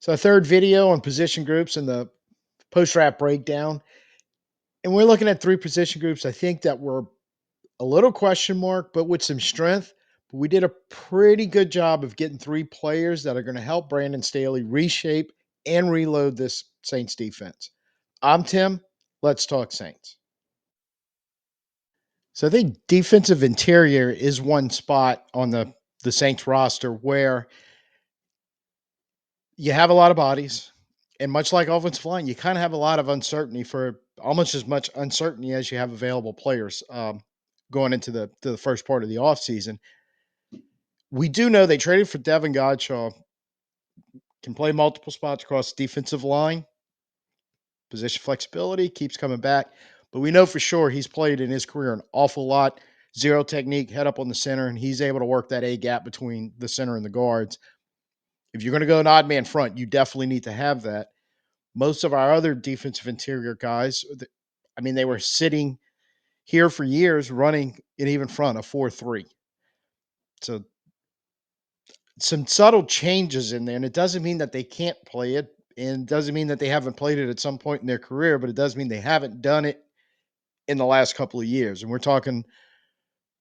So, a third video on position groups and the post draft breakdown. And we're looking at three position groups. I think that were a little question mark, but with some strength. But we did a pretty good job of getting three players that are going to help Brandon Staley reshape and reload this Saints defense. I'm Tim. Let's talk Saints. So I think defensive interior is one spot on the Saints roster where you have a lot of bodies, and much like offensive line, you kind of have a lot of uncertainty for almost as much uncertainty as you have available players going into the first part of the offseason. We do know they traded for Devin Godshaw, can play multiple spots across the defensive line, position flexibility, keeps coming back. But we know for sure he's played in his career an awful lot. Zero technique, head up on the center, and he's able to work that A gap between the center and the guards. If you're going to go an odd man front, you definitely need to have that. Most of our other defensive interior guys, I mean, they were sitting here for years running an even front, a 4-3. So some subtle changes in there, and it doesn't mean that they can't play it, and doesn't mean that they haven't played it at some point in their career, but it does mean they haven't done it in the last couple of years. And we're talking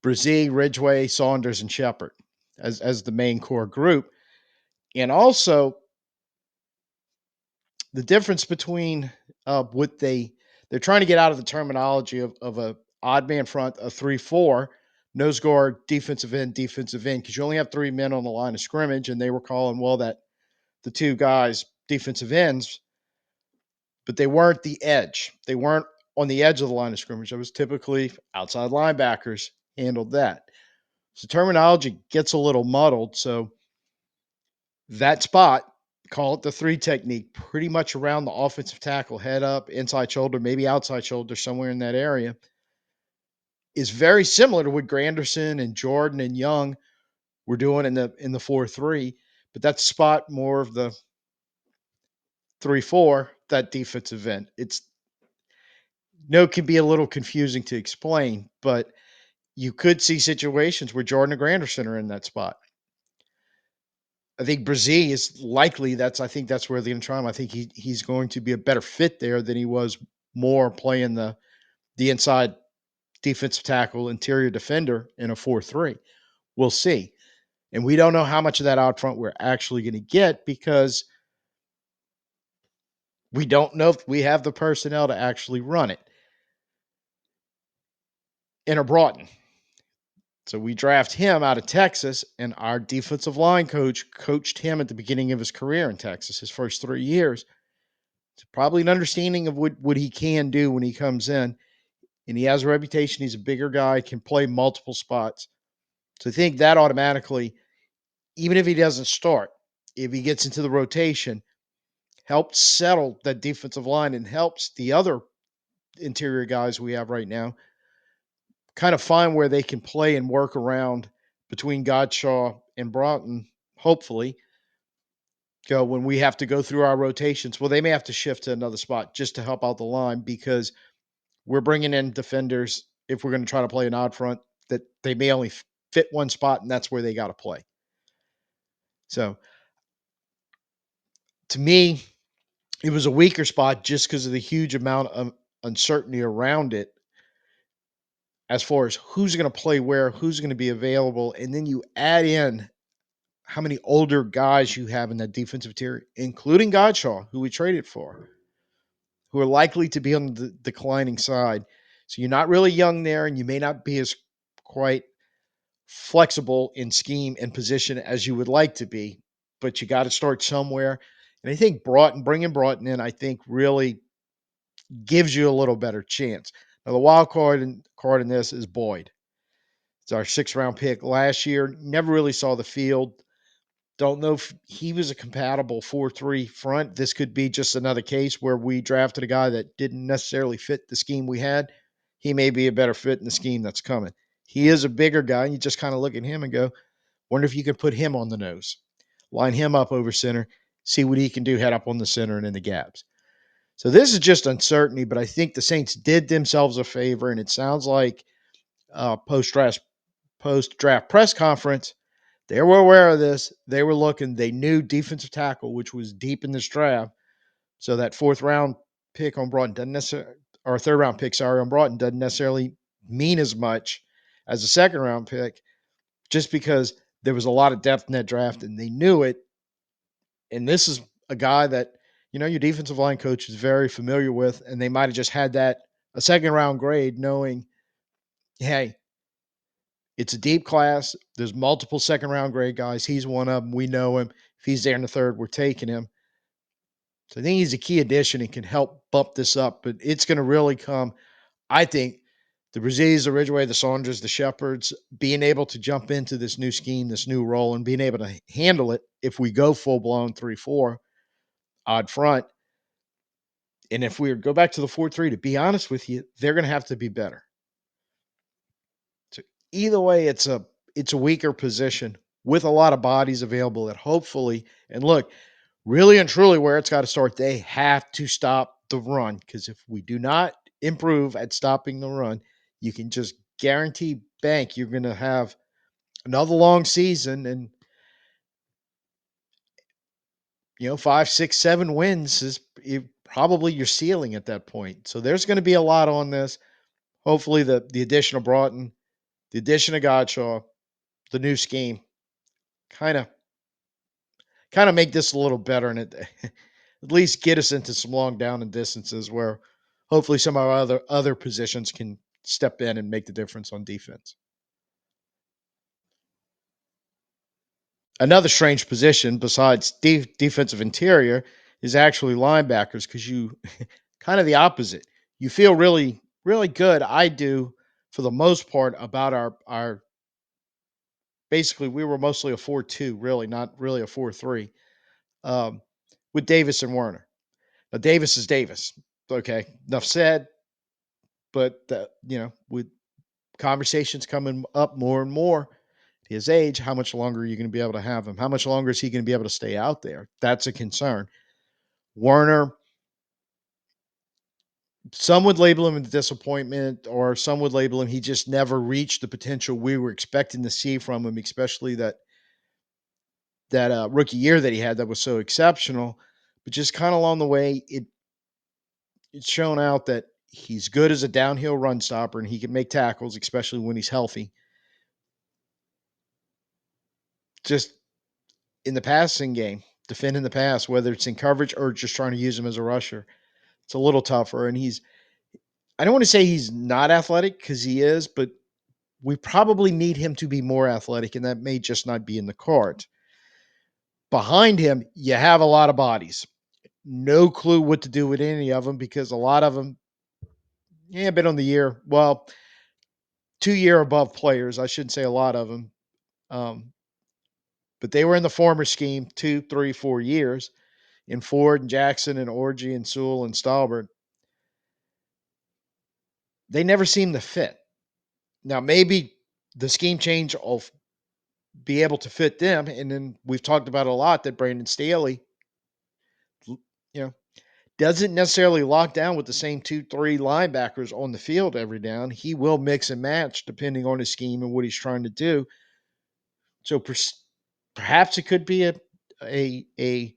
Brzee, Ridgeway, Saunders, and Shepard as the main core group. And also the difference between what they're trying to get out of the terminology of a odd man front, a 3-4, nose guard, defensive end, because you only have three men on the line of scrimmage, and they were calling, well, that the two guys, defensive ends, but they weren't the edge. They weren't on the edge of the line of scrimmage. It was typically outside linebackers handled that. So terminology gets a little muddled. So that spot, call it the three technique, pretty much around the offensive tackle, head up, inside shoulder, maybe outside shoulder, somewhere in that area, is very similar to what Granderson and Jordan and Young were doing in the 4-3. But that spot more of the 3-4, that defensive end. It's can be a little confusing to explain, but you could see situations where Jordan and Granderson are in that spot. I think Brzee is likely I think that's where they're going to try him. I think he's going to be a better fit there than he was more playing the inside defensive tackle, interior defender in a 4-3. We'll see. And we don't know how much of that out front we're actually going to get because we don't know if we have the personnel to actually run it. Enter Broughton. So we draft him out of Texas, and our defensive line coach coached him at the beginning of his career in Texas, his first 3 years. It's probably an understanding of what he can do when he comes in. And he has a reputation. He's a bigger guy, can play multiple spots. So I think that automatically, even if he doesn't start, if he gets into the rotation, helps settle that defensive line and helps the other interior guys we have right now kind of find where they can play and work around between Godshaw and Broughton, hopefully, go when we have to go through our rotations. Well, they may have to shift to another spot just to help out the line because we're bringing in defenders if we're going to try to play an odd front that they may only fit one spot, and that's where they got to play. So to me, it was a weaker spot just because of the huge amount of uncertainty around it as far as who's going to play where, who's going to be available, and then you add in how many older guys you have in that defensive tier, including Godshaw, who we traded for, who are likely to be on the declining side. So you're not really young there, and you may not be as quite flexible in scheme and position as you would like to be, but you got to start somewhere. And I think bringing Broughton in, I think really gives you a little better chance. Now, the wild card in this is Boyd. It's our 6th-round pick last year. Never really saw the field. Don't know if he was a compatible 4-3 front. This could be just another case where we drafted a guy that didn't necessarily fit the scheme we had. He may be a better fit in the scheme that's coming. He is a bigger guy, and you just kind of look at him and go, wonder if you can put him on the nose, line him up over center, see what he can do, head up on the center and in the gaps. So this is just uncertainty, but I think the Saints did themselves a favor, and it sounds like post-draft press conference They were aware of this. They were looking. They knew defensive tackle, which was deep in this draft. So that fourth round pick on Broughton doesn't necessarily, or third round pick, sorry, on Broughton doesn't necessarily mean as much as a second round pick, just because there was a lot of depth in that draft and they knew it. And this is a guy that, your defensive line coach is very familiar with, and they might have just had that a second round grade, knowing, hey, it's a deep class. There's multiple second round grade guys. He's one of them. We know him. If he's there in the third, we're taking him. So I think he's a key addition and can help bump this up. But it's going to really come, I think, the Brazils, the Ridgeway, the Saunders, the Shepherds, being able to jump into this new scheme, this new role, and being able to handle it if we go full blown 3-4 odd front. And if we go back to the 4-3, to be honest with you, they're going to have to be better. So either way, it's a weaker position with a lot of bodies available that hopefully, and look, really and truly where it's got to start, they have to stop the run, because if we do not improve at stopping the run, you can just guarantee bank you're going to have another long season, and 5, 6, 7 wins is probably your ceiling at that point. So there's going to be a lot on this. Hopefully the addition of Broughton, the addition of Godshaw, the new scheme kind of make this a little better, and it at least get us into some long down and distances where hopefully some of our other positions can step in and make the difference on defense. Another strange position besides defensive interior is actually linebackers, because you kind of the opposite. You feel really, really good. I do, for the most part, about our basically we were mostly a 4-2, really, not really a 4-3, um, with Davis and Werner. Now, Davis is Davis. Okay, enough said. But with conversations coming up more and more, his age, how much longer are you going to be able to have him? How much longer is he going to be able to stay out there? That's a concern. Werner, some would label him a disappointment, or some would label him he just never reached the potential we were expecting to see from him, especially that rookie year that he had that was so exceptional. But just kind of along the way, it's shown out that he's good as a downhill run stopper and he can make tackles, especially when he's healthy. Just in the passing game, defending the pass, whether it's in coverage or just trying to use him as a rusher, it's a little tougher. And I don't want to say he's not athletic, because he is, but we probably need him to be more athletic, and that may just not be in the cards. Behind him, you have a lot of bodies. No clue what to do with any of them, because a lot of them, been on the year. Well, 2-year above players. I shouldn't say a lot of them. Um, but they were in the former scheme 2, 3, 4 years in Ford and Jackson and Orgy and Sewell and Stalbert. They never seemed to fit. Now, maybe the scheme change will be able to fit them. And then we've talked about a lot that Brandon Staley, you know, doesn't necessarily lock down with the same 2, 3 linebackers on the field every down. He will mix and match depending on his scheme and what he's trying to do. So perhaps it could be a a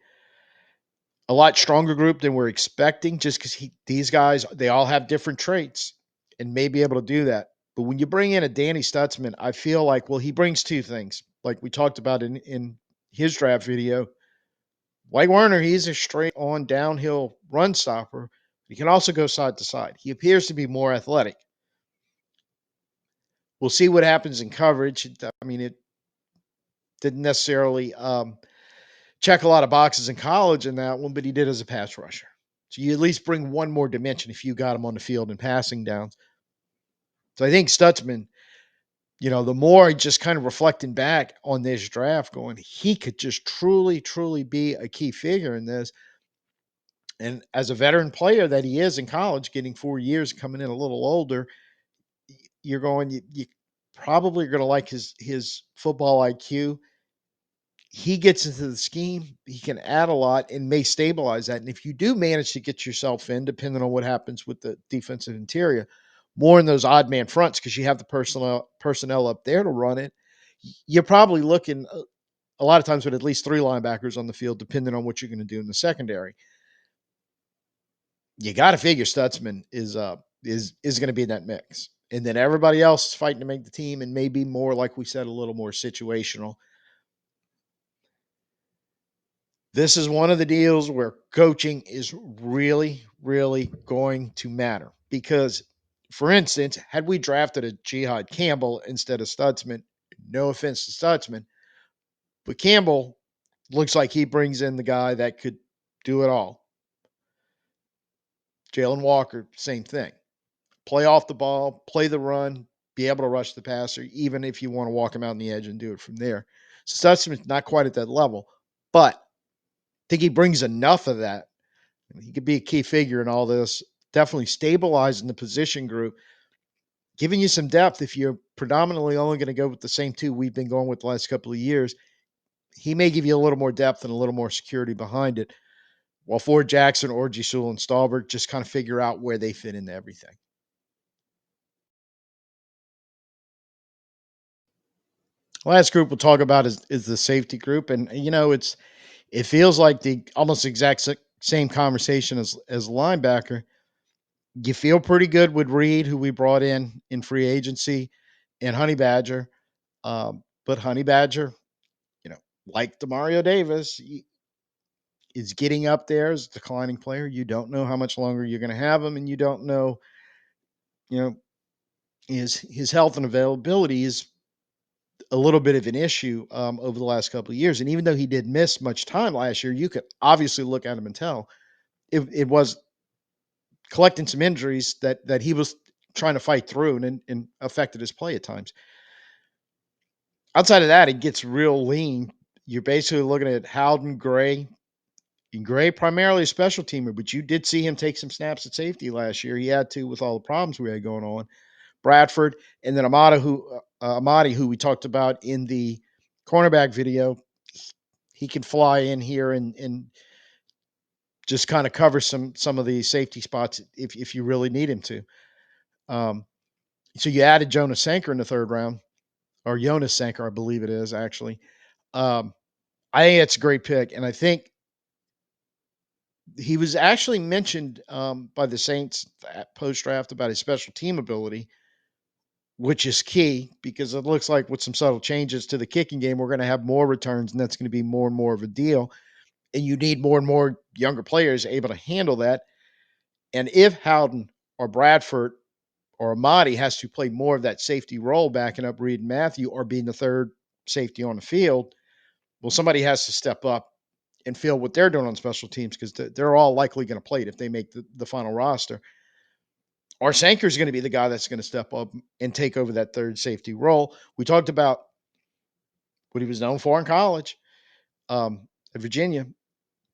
a lot stronger group than we're expecting, just because these guys, they all have different traits and may be able to do that. But when you bring in a Danny Stutsman, I feel like, well, he brings two things, like we talked about in his draft video. Like Werner, he's a straight on downhill run stopper. He can also go side to side. He appears to be more athletic. We'll see what happens in coverage. I mean, it didn't necessarily check a lot of boxes in college in that one, but he did as a pass rusher. So you at least bring one more dimension if you got him on the field in passing downs. So I think Stutsman, the more just kind of reflecting back on this draft, going, he could just truly, truly be a key figure in this. And as a veteran player that he is in college, getting 4 years, coming in a little older, you're going, you probably are going to like his football IQ. He gets into the scheme, he can add a lot and may stabilize that. And if you do manage to get yourself in, depending on what happens with the defensive interior, more in those odd man fronts, because you have the personnel up there to run it, you're probably looking a lot of times with at least 3 linebackers on the field, depending on what you're gonna do in the secondary. You gotta figure Stutsman is gonna be in that mix, and then everybody else is fighting to make the team and maybe more, like we said, a little more situational. This is one of the deals where coaching is really, really going to matter because, for instance, had we drafted a Jihad Campbell instead of Stutzman, no offense to Stutzman, but Campbell looks like he brings in the guy that could do it all. Jalen Walker, same thing. Play off the ball, play the run, be able to rush the passer, even if you want to walk him out on the edge and do it from there. So Stutzman's not quite at that level, but I think he brings enough of that. He could be a key figure in all this, definitely stabilizing the position group, giving you some depth if you're predominantly only going to go with the same two we've been going with the last couple of years. He may give you a little more depth and a little more security behind it, while Ford Jackson, Orji Sewell, and Stallberg just kind of figure out where they fit into everything. Last group we'll talk about is the safety group, and it feels like the almost exact same conversation as linebacker. You feel pretty good with Reed, who we brought in free agency, and Honey Badger. But Honey Badger, you know, like Demario Davis, is getting up there as a declining player. You don't know how much longer you're going to have him, and you don't know, you know, his health and availability is a little bit of an issue over the last couple of years. And even though he did miss much time last year, you could obviously look at him and tell it was collecting some injuries that he was trying to fight through and affected his play at times. Outside of that, it gets real lean. You're basically looking at Howden, Gray, and Gray primarily a special teamer, but you did see him take some snaps at safety last year. He had to with all the problems we had going on. Bradford, and then Amadi, who we talked about in the cornerback video. He can fly in here and just kind of cover some of the safety spots if you really need him to. Um, so you added Jonas Sanker in the third round, or Jonas Sanker, I believe it is actually. Um, I think it's a great pick, and I think he was actually mentioned by the Saints at post draft about his special team ability, which is key because it looks like with some subtle changes to the kicking game, we're going to have more returns, and that's going to be more and more of a deal. And you need more and more younger players able to handle that. And if Howden or Bradford or Amadi has to play more of that safety role, backing up Reed and Matthew, or being the third safety on the field, well, somebody has to step up and feel what they're doing on special teams because they're all likely going to play it if they make the final roster. Or Sanker is going to be the guy that's going to step up and take over that third safety role. We talked about what he was known for in college at Virginia,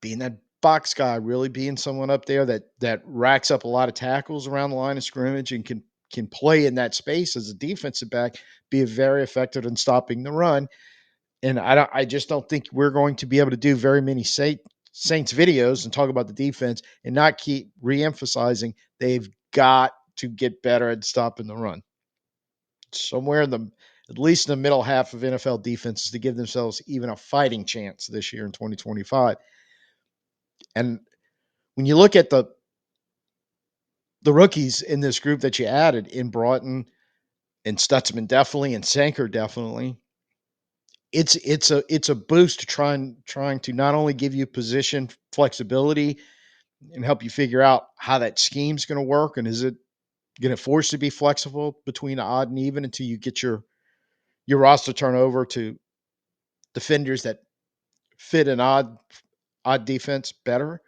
being that box guy, really being someone up there that racks up a lot of tackles around the line of scrimmage and can play in that space as a defensive back, be very effective in stopping the run. And I just don't think we're going to be able to do very many Saints videos and talk about the defense and not keep reemphasizing they've got to get better at stopping the run. Somewhere in the at least in the middle half of NFL defenses to give themselves even a fighting chance this year in 2025. And when you look at the rookies in this group that you added in Broughton and Stutzman definitely and Sanker definitely, it's a boost to trying to not only give you position flexibility and help you figure out how that scheme's going to work and is it going to force you to be flexible between odd and even until you get your roster turnover to defenders that fit an odd defense better.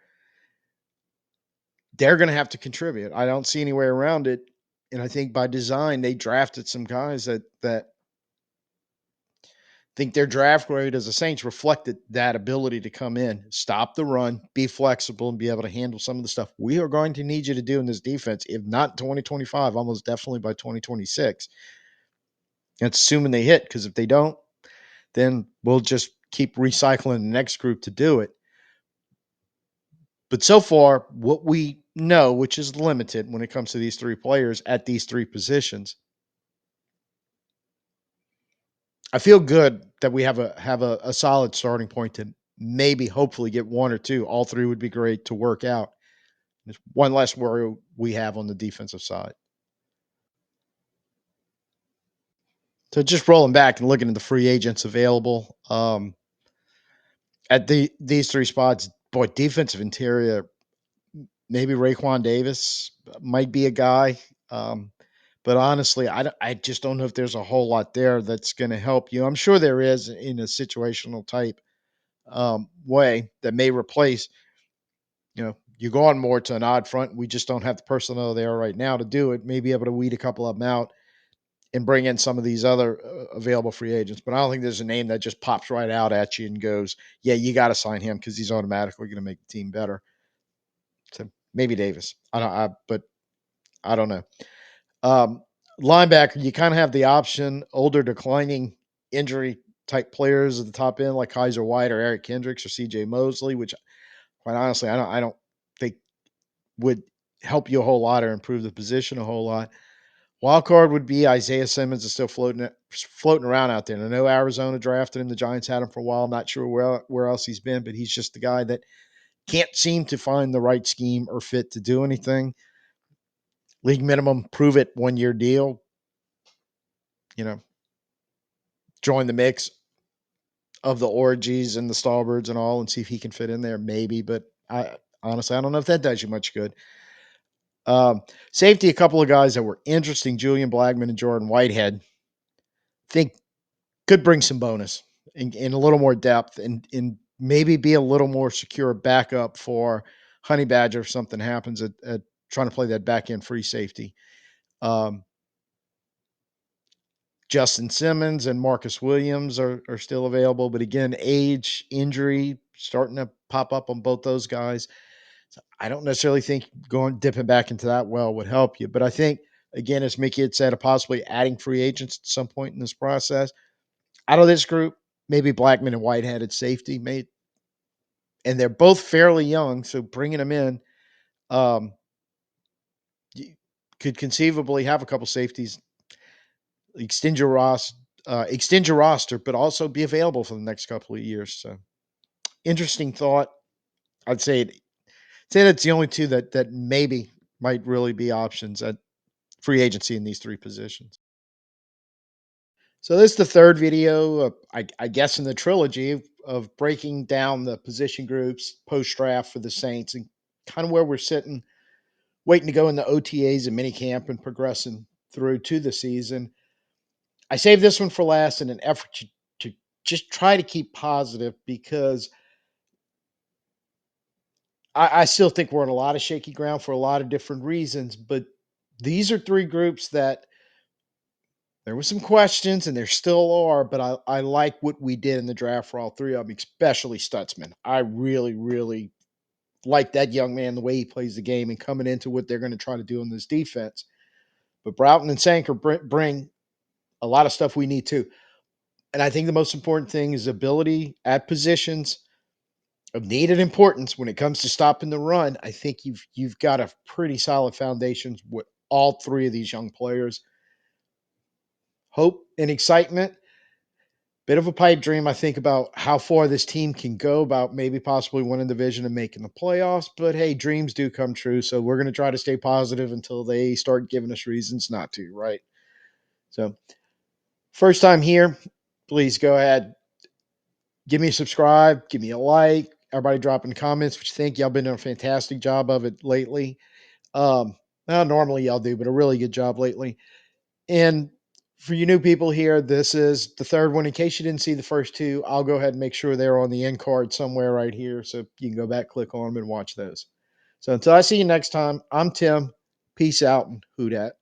They're going to have to contribute. I don't see any way around it. And I think by design they drafted some guys that think their draft grade as the Saints reflected that ability to come in, stop the run, be flexible, and be able to handle some of the stuff we are going to need you to do in this defense, if not 2025, almost definitely by 2026. That's assuming they hit, because if they don't, then we'll just keep recycling the next group to do it. But so far, what we know, which is limited when it comes to these three players at these three positions, I feel good that we have a solid starting point to maybe hopefully get one or two. All three would be great to work out. There's one less worry we have on the defensive side. So just rolling back and looking at the free agents available at these three spots, boy, defensive interior, maybe Raekwon Davis might be a guy. Um, but honestly, I just don't know if there's a whole lot there that's going to help you. I'm sure there is in a situational type way that may replace. You go on more to an odd front. We just don't have the personnel there right now to do it. Maybe able to weed a couple of them out and bring in some of these other available free agents. But I don't think there's a name that just pops right out at you and goes, "Yeah, you got to sign him because he's automatically going to make the team better." So maybe Davis. But I don't know. Um, Linebacker, you kind of have the option older, declining injury type players at the top end, like Kaiser White or Eric Kendricks or C.J. Mosley, which quite honestly, I don't think would help you a whole lot or improve the position a whole lot. Wild card would be Isaiah Simmons is still floating around out there. I know Arizona drafted him. The Giants had him for a while. Not sure where else he's been, but he's just the guy that can't seem to find the right scheme or fit to do anything. League minimum, prove it 1 year deal. You know, join the mix of the orgies and the Stallbirds and all, and see if he can fit in there. Maybe, but I honestly I don't know if that does you much good. Safety, a couple of guys that were interesting: Julian Blackman and Jordan Whitehead. Think could bring some bonus and a little more depth and maybe be a little more secure backup for Honey Badger if something happens at trying to play that back end free safety. Um, Justin Simmons and Marcus Williams are still available, but again, age, injury starting to pop up on both those guys. So I don't necessarily think going dipping back into that well would help you, but I think again, as Mickey had said, possibly adding free agents at some point in this process. Out of this group, maybe Blackman and Whitehead at safety, made, and they're both fairly young, so bringing them in, um, you could conceivably have a couple safeties, extend your roster, but also be available for the next couple of years. So interesting thought. I'd say that's the only two that maybe might really be options at free agency in these three positions. So this is the third video, I guess, in the trilogy of breaking down the position groups post draft for the Saints and kind of where we're sitting, waiting to go in the OTAs and minicamp and progressing through to the season. I saved this one for last in an effort to just try to keep positive because I still think we're on a lot of shaky ground for a lot of different reasons. But these are three groups that there were some questions, and there still are, but I like what we did in the draft for all three of them, especially Stutsman. I really, really like that young man, the way he plays the game, and coming into what they're going to try to do in this defense. But Broughton and Sanker bring a lot of stuff we need too. And I think the most important thing is ability at positions of needed importance when it comes to stopping the run. I think you've got a pretty solid foundation with all three of these young players. Hope and excitement. Bit of a pipe dream, I think, about how far this team can go, about maybe possibly winning the division and making the playoffs. But hey, dreams do come true. So we're going to try to stay positive until they start giving us reasons not to, right? So, first time here, please go ahead, give me a subscribe, give me a like. Everybody drop in the comments what you think. Y'all been doing a fantastic job of it lately. Well, normally y'all do, but a really good job lately. And for you new people here, this is the third one. In case you didn't see the first two, I'll go ahead and make sure they're on the end card somewhere right here. So you can go back, click on them, and watch those. So until I see you next time, I'm Tim. Peace out and hoot at.